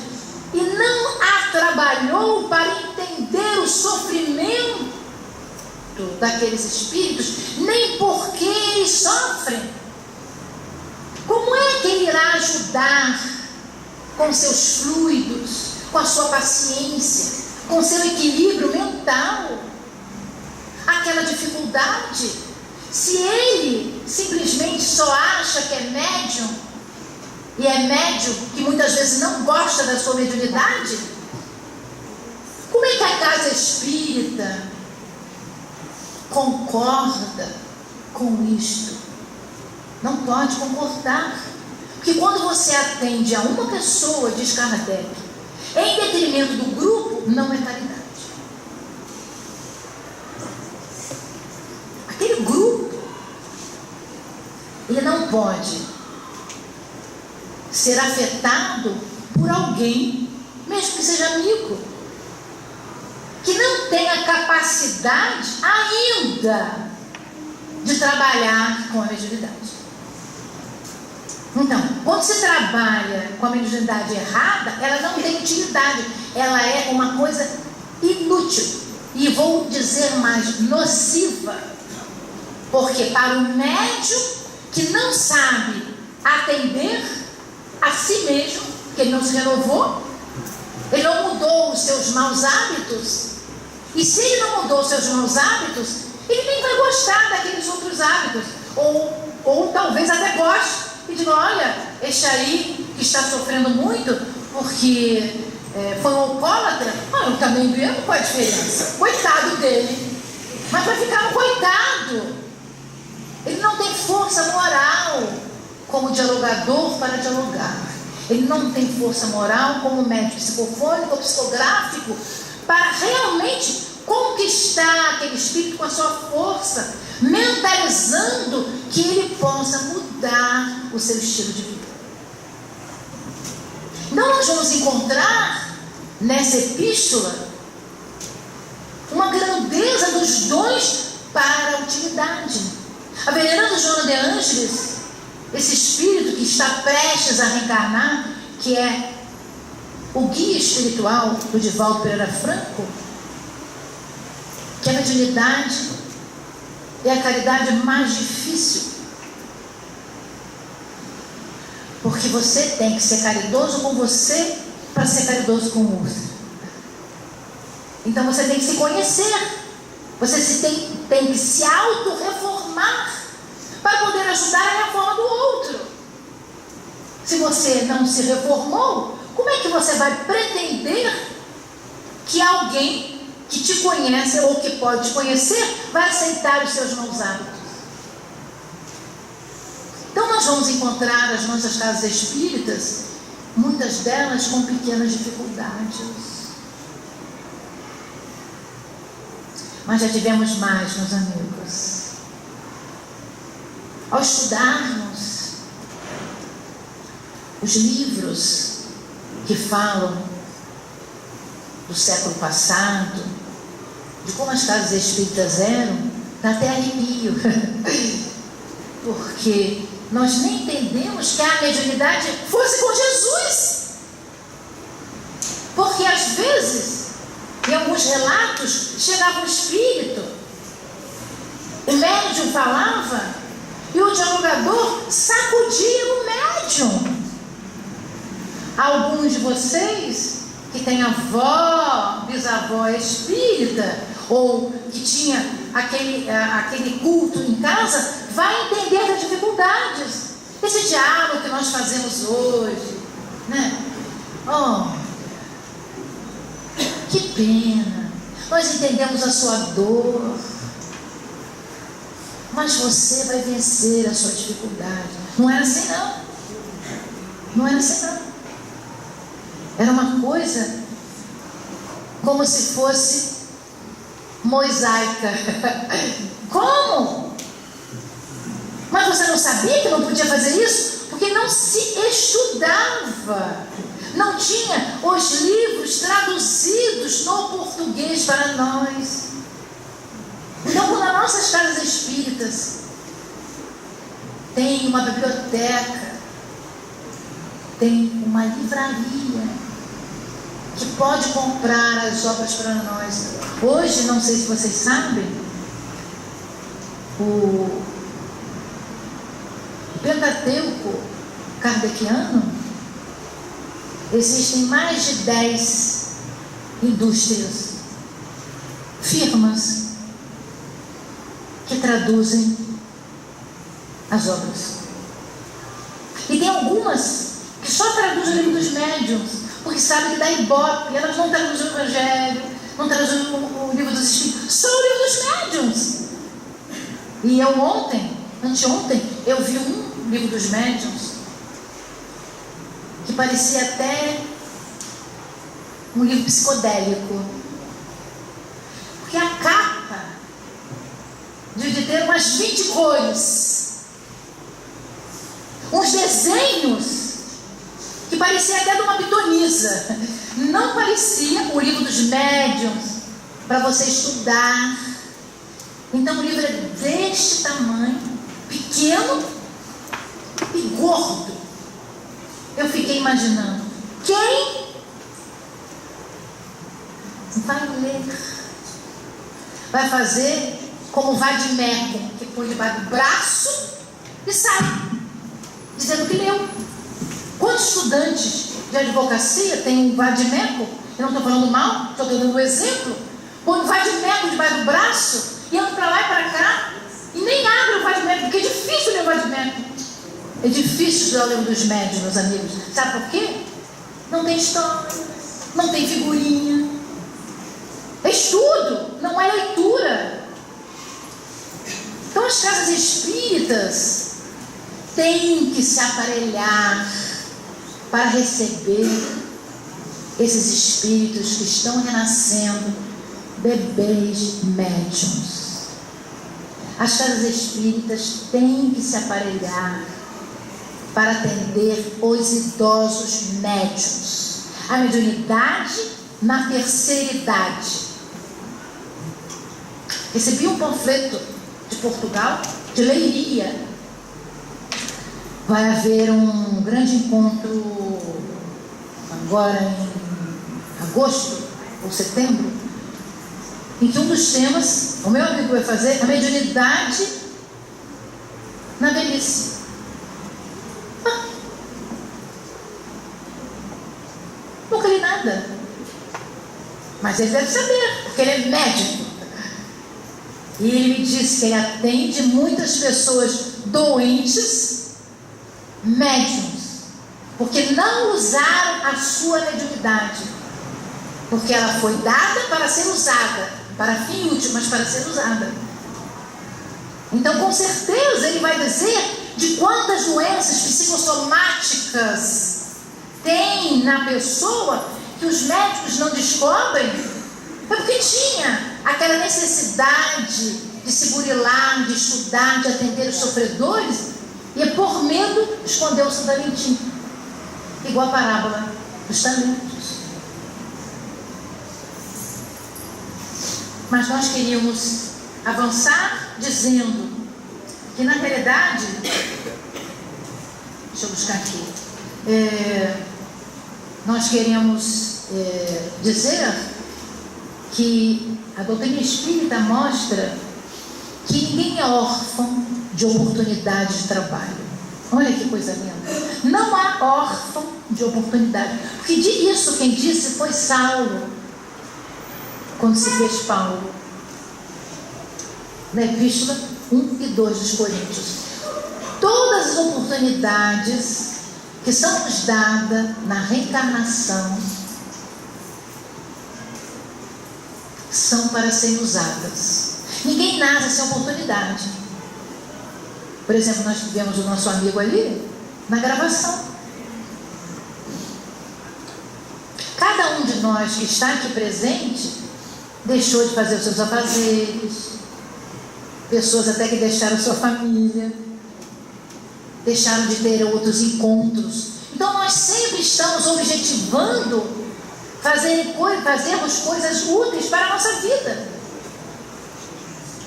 e não a trabalhou para entender o sofrimento daqueles espíritos, nem por que eles sofrem? Como é que ele irá ajudar com seus fluidos, com a sua paciência, com seu equilíbrio mental, aquela dificuldade, se ele simplesmente só acha que é médium, e é médium que muitas vezes não gosta da sua mediunidade? Como é que a casa espírita concorda com isto? Não pode concordar, porque quando você atende a uma pessoa, diz Kardec, em detrimento do grupo, não é caridade. Aquele grupo, ele não pode ser afetado por alguém, mesmo que seja amigo, que não tenha capacidade ainda de trabalhar com a mediunidade. Então, quando se trabalha com a mediunidade errada, ela não tem utilidade, ela é uma coisa inútil, e vou dizer mais, nociva, porque para o médium que não sabe atender a si mesmo, que ele não se renovou, ele não mudou os seus maus hábitos, e se ele não mudou os seus maus hábitos, ele nem vai gostar daqueles outros hábitos, ou talvez até goste, e diga, olha, este aí que está sofrendo muito, porque foi um alcoólatra, eu também bebo, qual é a diferença? Coitado dele, mas vai ficar um coitado, ele não tem força moral como dialogador para dialogar, ele não tem força moral como médico psicofônico ou psicográfico para realmente conquistar aquele espírito com a sua força, mentalizando que ele possa mudar o seu estilo de vida. Então nós vamos encontrar nessa epístola uma grandeza dos dons para a utilidade. A veneranda Joana de Ângeles, esse espírito que está prestes a reencarnar, que é o guia espiritual do Divaldo Pereira Franco, que a mediunidade é a caridade mais difícil, porque você tem que ser caridoso com você para ser caridoso com o outro. Então você tem que se conhecer, você tem que se auto-reformar para poder ajudar a reforma do outro. Se você não se reformou, como é que você vai pretender que alguém que te conhece ou que pode te conhecer vai aceitar os seus maus hábitos? Então nós vamos encontrar as nossas casas espíritas, muitas delas com pequenas dificuldades. Mas já tivemos mais, meus amigos. Ao estudarmos os livros que falam do século passado, de como as casas espíritas eram, dá até arrepio. Porque nós nem entendemos que a mediunidade fosse com Jesus. Porque às vezes, em alguns relatos, chegava um espírito, o médium falava e o dialogador sacudia o médium. Alguns de vocês que têm avó, bisavó espírita, ou que tinha aquele culto em casa, vai entender das dificuldades. Esse diálogo que nós fazemos hoje, né? Oh, que pena, nós entendemos a sua dor, mas você vai vencer a sua dificuldade. Não era assim não. Não era assim não. Era uma coisa como se fosse mosaica. Como? Mas você não sabia que não podia fazer isso? Porque não se estudava. Não tinha os livros traduzidos no português para nós. Então, quando as nossas casas espíritas tem uma biblioteca, tem uma livraria que pode comprar as obras para nós. Hoje, não sei se vocês sabem, o Pentateuco kardeciano, existem mais de 10 indústrias, firmas que traduzem as obras. E tem algumas que só traduzem o livro dos médiuns, porque sabem que dá ibope. Elas não traduzem o Evangelho, não traduzem o livro dos Espíritos, só o livro dos médiuns. E eu anteontem, eu vi um livro dos médiuns que parecia até um livro psicodélico, porque a capa de ter umas 20 cores, uns desenhos que parecia até de uma pitonisa. Não parecia o livro dos médiuns para você estudar. Então o livro é deste tamanho, pequeno e gordo. Eu fiquei imaginando, quem vai ler? Vai fazer como o vadimeco, que põe debaixo do braço e sai, dizendo que leu. Quantos estudantes de advocacia tem um vadimeco? Eu não estou falando mal, estou dando um exemplo. Põe um vadimeco debaixo do braço e anda para lá e para cá e nem abre o vadimeco, porque é difícil ler o vadimeco. É difícil estudar o livro dos médiuns, meus amigos. Sabe por quê? Não tem história, não tem figurinha. É estudo, não é leitura. Então as casas espíritas têm que se aparelhar para receber esses espíritos que estão renascendo, bebês médiuns. As casas espíritas têm que se aparelhar para atender os idosos médiuns. A mediunidade na terceira idade. Recebi um panfleto de Portugal, de Leiria. Vai haver um grande encontro agora em agosto ou setembro, em que um dos temas, o meu amigo vai fazer, a mediunidade na velhice. Nunca li nada, mas ele deve saber, porque ele é médico. E ele me disse que ele atende muitas pessoas doentes, médiums, porque não usaram a sua mediunidade, porque ela foi dada para ser usada, para fim útil, mas para ser usada. Então, com certeza, ele vai dizer de quantas doenças psicossomáticas tem na pessoa que os médicos não descobrem. É porque tinha aquela necessidade de se burilar, de estudar, de atender os sofredores, e por medo escondeu o seu talentinho. Igual a parábola dos talentos. Mas nós queríamos avançar dizendo que na realidade, deixa eu buscar aqui, nós queremos dizer que a doutrina espírita mostra que ninguém é órfão de oportunidade de trabalho. Olha que coisa linda. Não há órfão de oportunidade. Porque isso quem disse foi Saulo, quando se fez Paulo, na epístola 1 e 2 dos Coríntios. Todas as oportunidades que são nos dadas na reencarnação são para serem usadas. Ninguém nasce sem oportunidade. Por exemplo, nós tivemos o nosso amigo ali na gravação. Cada um de nós que está aqui presente deixou de fazer os seus afazeres, pessoas até que deixaram sua família, deixaram de ter outros encontros. Então nós sempre estamos objetivando fazermos coisas úteis para a nossa vida.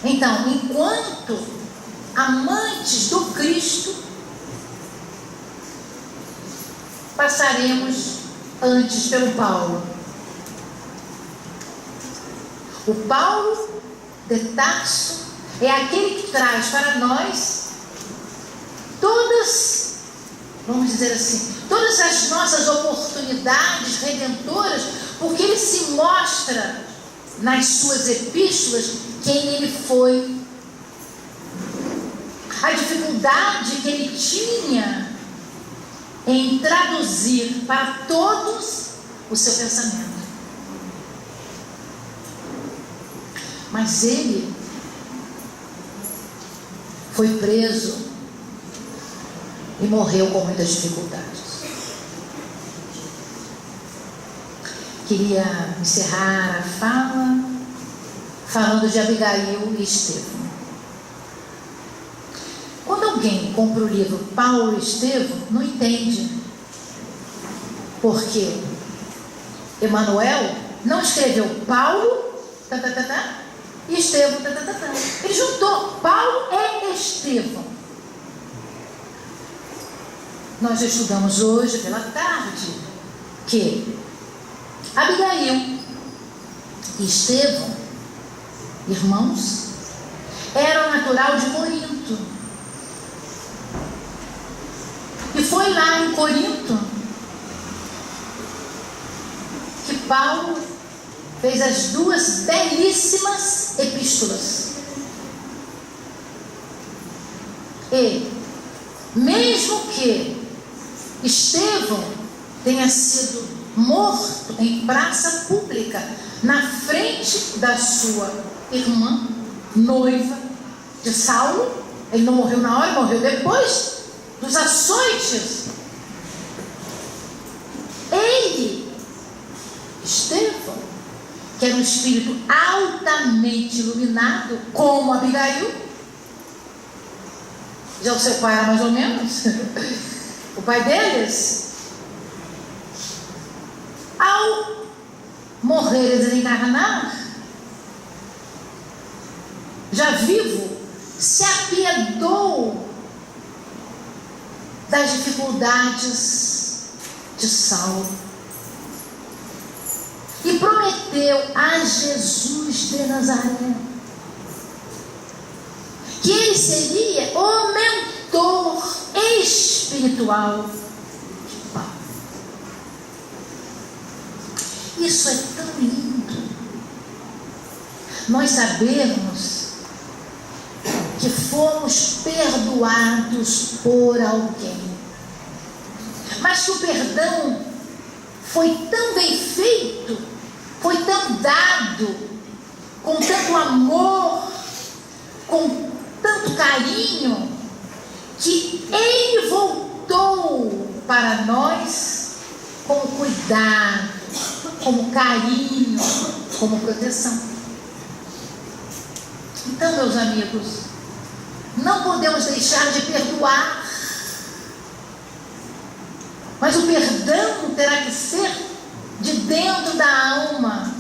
Então, enquanto amantes do Cristo, passaremos antes pelo Paulo. O Paulo de Tarso é aquele que traz para nós todas, vamos dizer assim, todas as nossas oportunidades redentoras, porque ele se mostra nas suas epístolas quem ele foi, a dificuldade que ele tinha em traduzir para todos o seu pensamento. Mas ele foi preso e morreu com muitas dificuldades. Queria encerrar a fala falando de Abigail e Estevão. Quando alguém compra o livro Paulo e Estevão, não entende. Porque Emmanuel não escreveu Paulo, e Estevão, ele juntou Paulo e Estevão. Nós estudamos hoje pela tarde que Abigail e Estevão, irmãos, eram natural de Corinto. E foi lá em Corinto que Paulo fez as duas belíssimas epístolas. E, mesmo que Estevão tenha sido morto em praça pública, na frente da sua irmã, noiva de Saulo, ele não morreu na hora, morreu depois dos açoites. Ele Estevão, que era um espírito altamente iluminado, como Abigail. Já o seu pai era mais ou menos o pai deles. Ao morrer e desencarnar, já vivo, se apiedou das dificuldades de Saulo e prometeu a Jesus de Nazaré que ele seria o mentor espiritual de Paulo. Isso é tão lindo. Nós sabemos que fomos perdoados por alguém, mas que o perdão foi tão bem feito, foi tão dado, com tanto amor, com tanto carinho, que ele voltou para nós com cuidado, como carinho, como proteção. Então, meus amigos, não podemos deixar de perdoar, mas o perdão terá que ser de dentro da alma.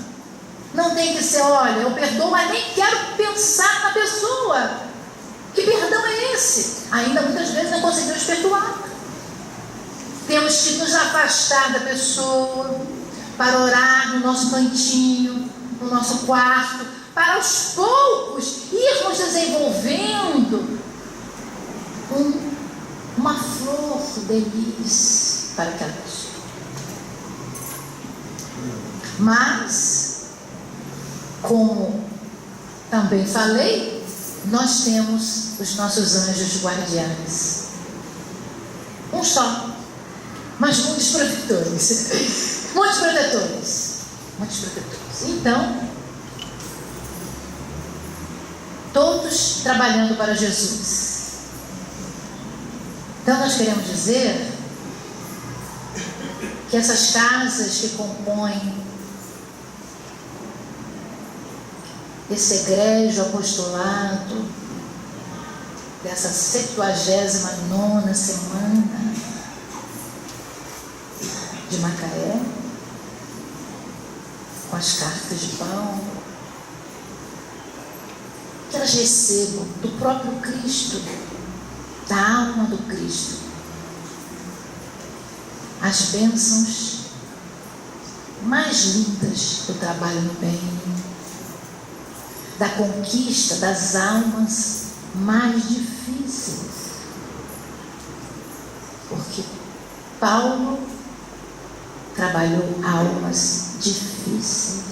Não tem que ser, olha, eu perdoo, mas nem quero pensar na pessoa. Que perdão é esse? Ainda muitas vezes não conseguimos perdoar. Temos que nos afastar da pessoa para orar no nosso cantinho, no nosso quarto, para aos poucos irmos desenvolvendo uma flor de lis para aquela pessoa. Mas, como também falei, nós temos os nossos anjos guardiães. Um só, mas muitos protetores. Muitos protetores. Muitos protetores. Então, todos trabalhando para Jesus. Então, nós queremos dizer que essas casas que compõem esse egrégio apostolado dessa 79ª semana de Macaé, com as cartas de Paulo, que elas recebam do próprio Cristo, da alma do Cristo, as bênçãos mais lindas do trabalho no bem, da conquista das almas mais difíceis. Porque Paulo trabalhou almas difíceis.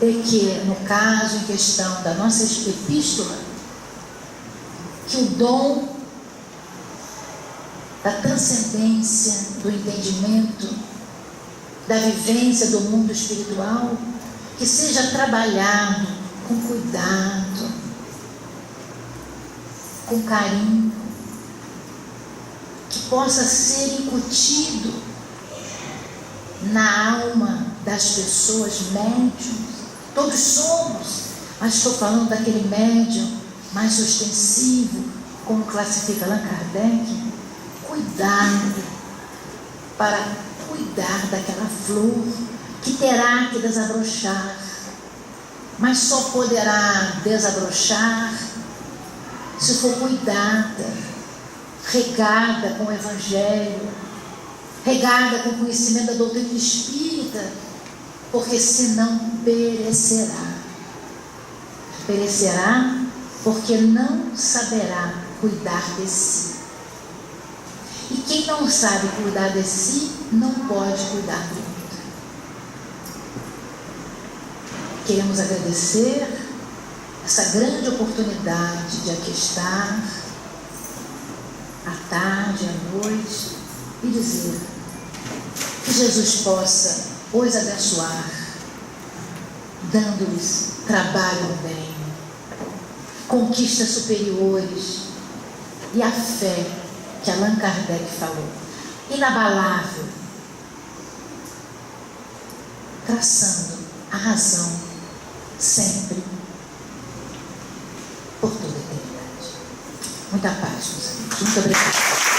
E que, no caso em questão da nossa epístola, que o dom da transcendência, do entendimento, da vivência do mundo espiritual, que seja trabalhado com cuidado, com carinho, que possa ser incutido na alma das pessoas médiuns. Todos somos, mas estou falando daquele médium mais ostensivo, como classifica Allan Kardec. Cuidado, para cuidar daquela flor que terá que desabrochar, mas só poderá desabrochar se for cuidada, regada com o Evangelho, regada com o conhecimento da doutrina espírita, porque senão perecerá. Perecerá porque não saberá cuidar de si. E quem não sabe cuidar de si, não pode cuidar do outro. Queremos agradecer essa grande oportunidade de aqui estar, à tarde, à noite, e dizer que Jesus possa os abençoar, dando-lhes trabalho no bem, conquistas superiores e a fé que Allan Kardec falou, inabalável, traçando a razão sempre por toda a eternidade. Muita paz, meus amigos. Muito obrigada.